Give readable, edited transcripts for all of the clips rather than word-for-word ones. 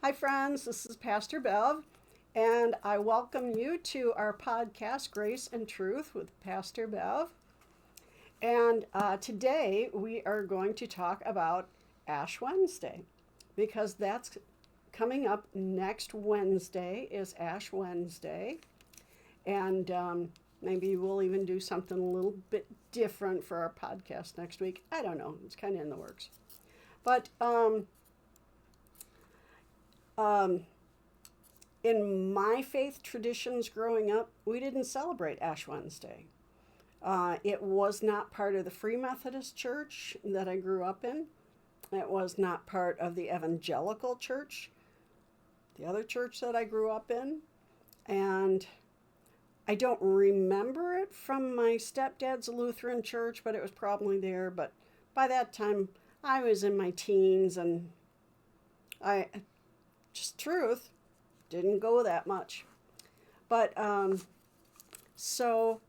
Hi, friends. This is Pastor Bev, and I welcome you to our podcast, Grace and Truth with Pastor Bev. And today we are going to talk about Ash Wednesday because that's coming up next Wednesday, is Ash Wednesday. And maybe we'll even do something a little bit different for our podcast next week. I don't know. It's kind of in the works. But um, in my faith traditions growing up, we didn't celebrate Ash Wednesday. It was not part of the Free Methodist Church that I grew up in. It was not part of the Evangelical Church, the other church that I grew up in. And I don't remember it from my stepdad's Lutheran church, but it was probably there. But by that time, I was in my teens, and I, just truth, didn't go that much. But so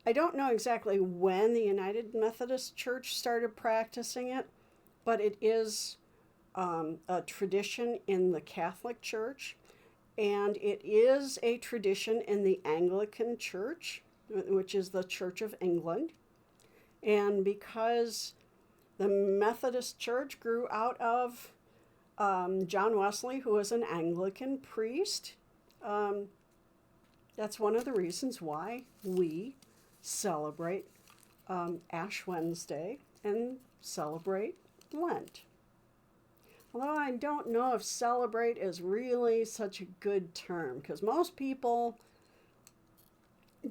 I don't know exactly when the United Methodist Church started practicing it, but it is a tradition in the Catholic Church, and it is a tradition in the Anglican Church, which is the Church of England. And because the Methodist Church grew out of John Wesley, who was an Anglican priest, that's one of the reasons why we celebrate Ash Wednesday and celebrate Lent. Although I don't know if celebrate is really such a good term, because most people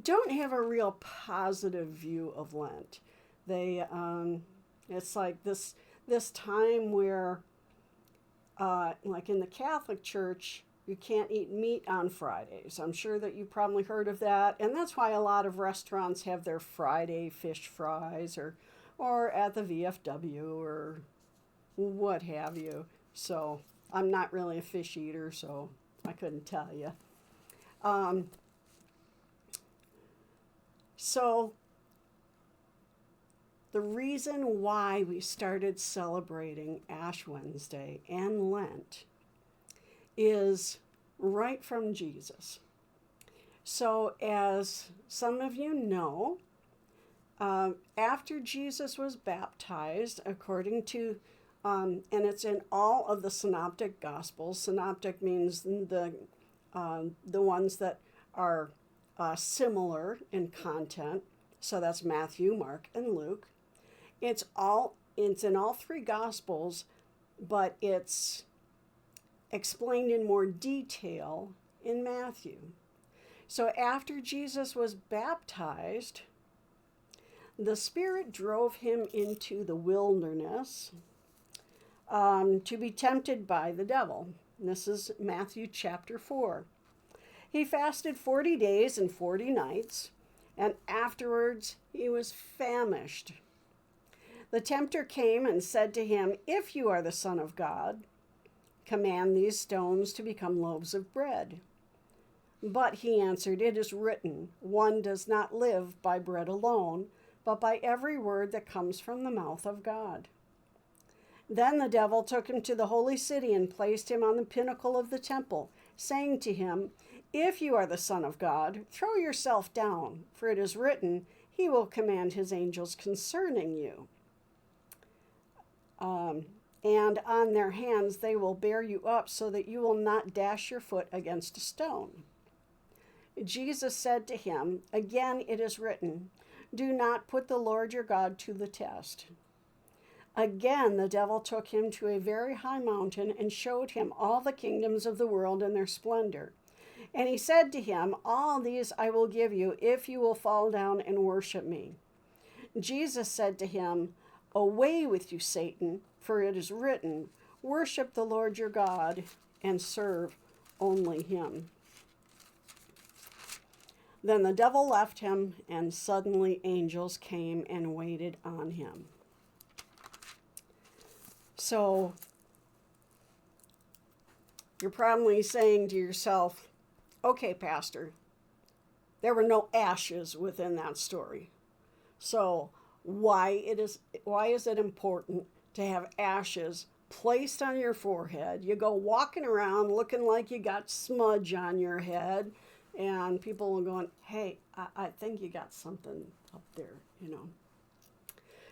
don't have a real positive view of Lent. They, it's like this time where, like in the Catholic Church, you can't eat meat on Fridays. I'm sure that you probably heard of that, and that's why a lot of restaurants have their Friday fish fries, or at the VFW or what have you. So I'm not really a fish eater, so I couldn't tell you. Um, so the reason why we started celebrating Ash Wednesday and Lent is right from Jesus. So, as some of you know, after Jesus was baptized, according to, and it's in all of the synoptic gospels. Synoptic means the ones that are similar in content. So that's Matthew, Mark, and Luke. It's in all three gospels, but it's explained in more detail in Matthew. So after Jesus was baptized, the Spirit drove him into the wilderness to be tempted by the devil. And this is Matthew chapter 4. He fasted 40 days and 40 nights, and afterwards he was famished. The tempter came and said to him, "If you are the Son of God, command these stones to become loaves of bread." But he answered, "It is written, one does not live by bread alone, but by every word that comes from the mouth of God." Then the devil took him to the holy city and placed him on the pinnacle of the temple, saying to him, "If you are the Son of God, throw yourself down, for it is written, he will command his angels concerning you. And on their hands they will bear you up so that you will not dash your foot against a stone." Jesus said to him, "Again it is written, do not put the Lord your God to the test." Again the devil took him to a very high mountain and showed him all the kingdoms of the world and their splendor. And he said to him, "All these I will give you if you will fall down and worship me." Jesus said to him, "Away with you, Satan, for it is written, worship the Lord your God and serve only him." Then the devil left him, and suddenly angels came and waited on him. So you're probably saying to yourself, "Okay, Pastor, there were no ashes within that story. So why is it important to have ashes placed on your forehead. You go walking around looking like you got smudge on your head, and people will go, hey, I think you got something up there, you know.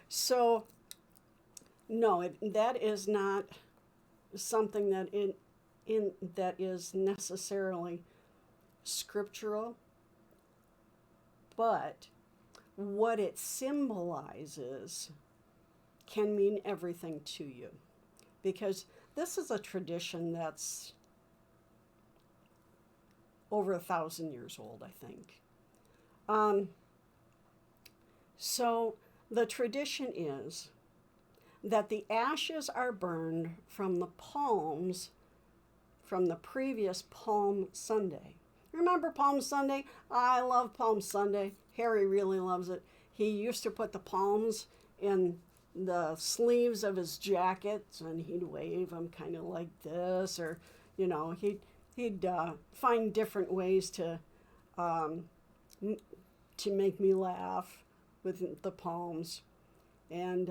So, no, that is not something that is necessarily scriptural, but what it symbolizes can mean everything to you, because this is a tradition that's over 1,000 years old, I think. So the tradition is that the ashes are burned from the palms from the previous Palm Sunday. Remember Palm Sunday? I love Palm Sunday. Harry really loves it. He used to put the palms in the sleeves of his jackets, and he'd wave them kind of like this, or, you know, he'd find different ways to make me laugh with the palms, and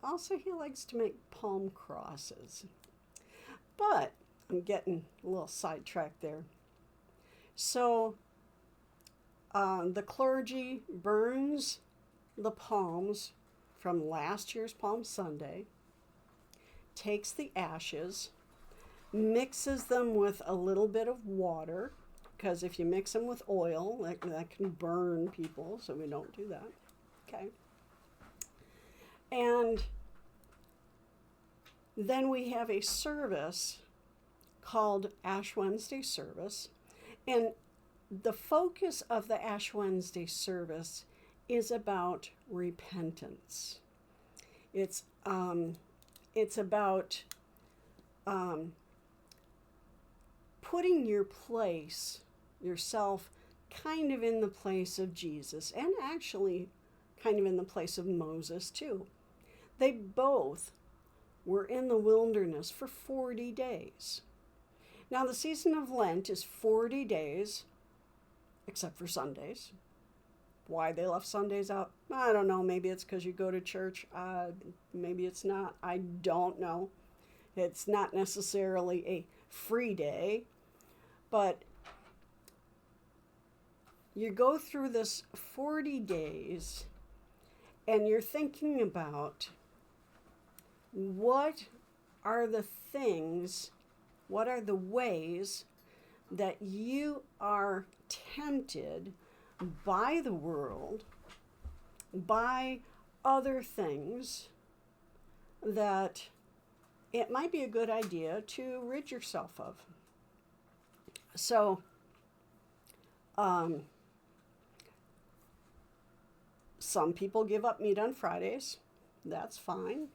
also he likes to make palm crosses. But I'm getting a little sidetracked there. So the clergy burns the palms from last year's Palm Sunday, takes the ashes, mixes them with a little bit of water, because if you mix them with oil, that can burn people, so we don't do that. Okay. And then we have a service called Ash Wednesday service, and the focus of the Ash Wednesday service is about repentance. It's about putting yourself kind of in the place of Jesus, and actually kind of in the place of Moses too. They both were in the wilderness for 40 days. Now, the season of Lent is 40 days, except for Sundays. Why they left Sundays out, I don't know. Maybe it's because you go to church. Maybe it's not. I don't know. It's not necessarily a free day, but you go through this 40 days and you're thinking about what are the ways that you are tempted by the world, by other things, that it might be a good idea to rid yourself of. So, some people give up meat on Fridays. That's fine.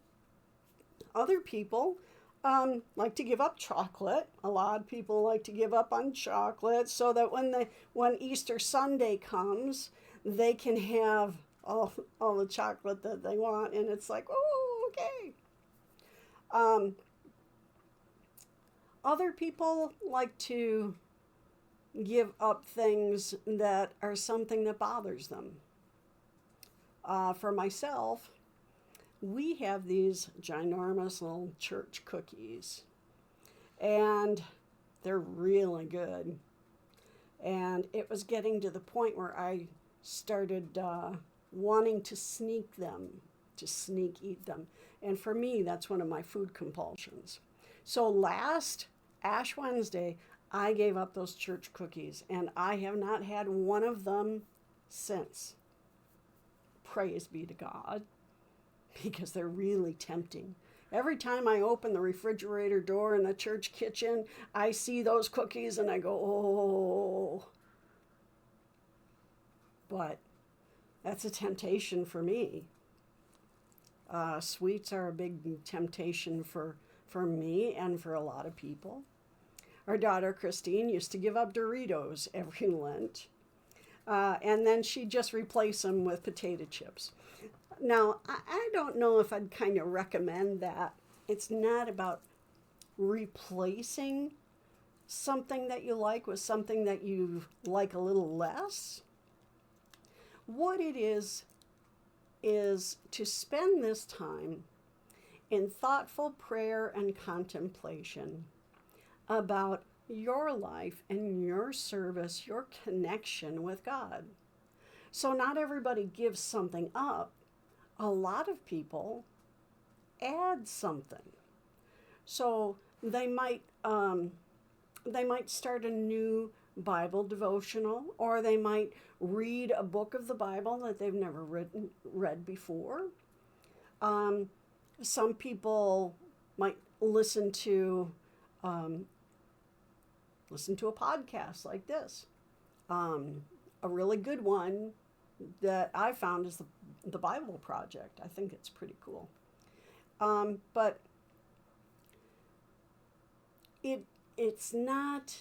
Other people like to give up chocolate. A lot of people like to give up on chocolate so that when Easter Sunday comes, they can have all the chocolate that they want, and it's like, oh, okay. Other people like to give up things that are something that bothers them. For myself, we have these ginormous little church cookies, and they're really good. And it was getting to the point where I started wanting to sneak eat them. And for me, that's one of my food compulsions. So last Ash Wednesday, I gave up those church cookies, and I have not had one of them since. Praise be to God, because they're really tempting. Every time I open the refrigerator door in the church kitchen, I see those cookies and I go, oh. But that's a temptation for me. Sweets are a big temptation for me and for a lot of people. Our daughter Christine used to give up Doritos every Lent. And then she'd just replace them with potato chips. Now, I don't know if I'd kind of recommend that. It's not about replacing something that you like with something that you like a little less. What it is to spend this time in thoughtful prayer and contemplation about your life and your service, your connection with God. So not everybody gives something up. A lot of people add something. So they might start a new Bible devotional, or they might read a book of the Bible that they've never read before. Some people might listen to a podcast like this. A really good one that I found is the Bible Project. I think it's pretty cool. But it's not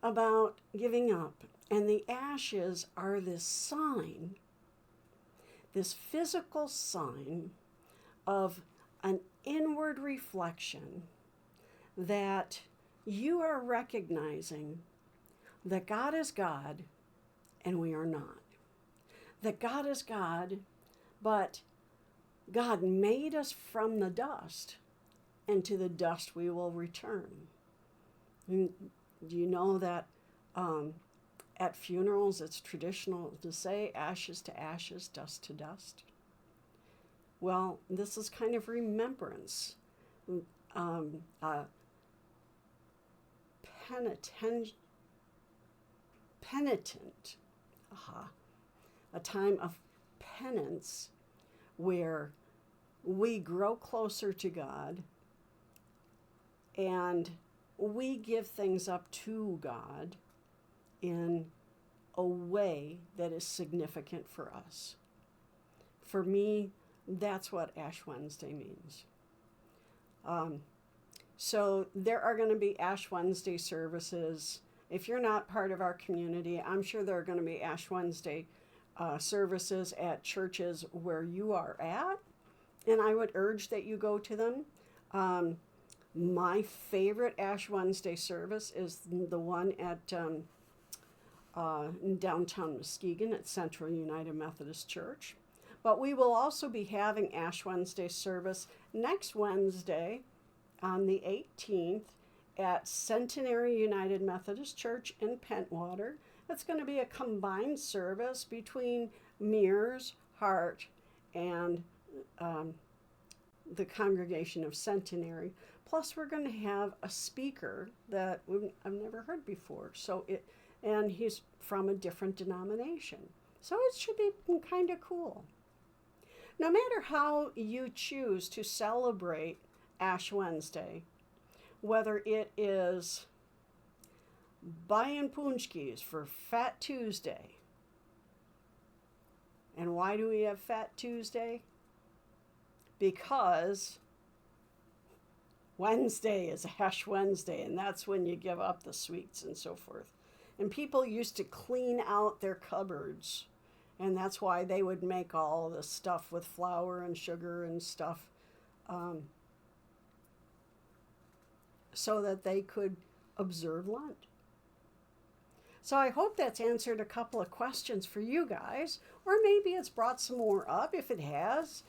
about giving up. And the ashes are this sign, this physical sign of an inward reflection that you are recognizing that God is God and we are not. That God is God, but God made us from the dust, and to the dust we will return. Do you know that at funerals it's traditional to say ashes to ashes, dust to dust? Well, this is kind of remembrance. Penitent, a time of penance where we grow closer to God and we give things up to God in a way that is significant for us. For me, that's what Ash Wednesday means. So there are going to be Ash Wednesday services. If you're not part of our community, I'm sure there are going to be Ash Wednesday services at churches where you are at, and I would urge that you go to them. My favorite Ash Wednesday service is the one at downtown Muskegon at Central United Methodist Church. But we will also be having Ash Wednesday service next Wednesday on the 18th at Centenary United Methodist Church in Pentwater. It's going to be a combined service between Mears, Hart, and the congregation of Centenary. Plus, we're going to have a speaker that I've never heard before. And he's from a different denomination. So it should be kind of cool. No matter how you choose to celebrate Ash Wednesday, whether it is buying punchkis for Fat Tuesday. And why do we have Fat Tuesday? Because Wednesday is Ash Wednesday, and that's when you give up the sweets and so forth. And people used to clean out their cupboards, and that's why they would make all the stuff with flour and sugar and stuff, so that they could observe Lent. So I hope that's answered a couple of questions for you guys, or maybe it's brought some more up. If it has,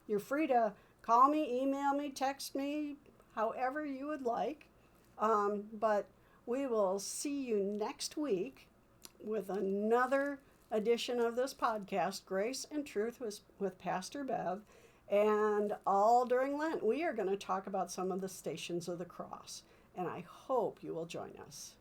you're free to call me, email me, text me, however you would like. But we will see you next week with another edition of this podcast, Grace and Truth with Pastor Bev. And all during Lent, we are going to talk about some of the Stations of the Cross. And I hope you will join us.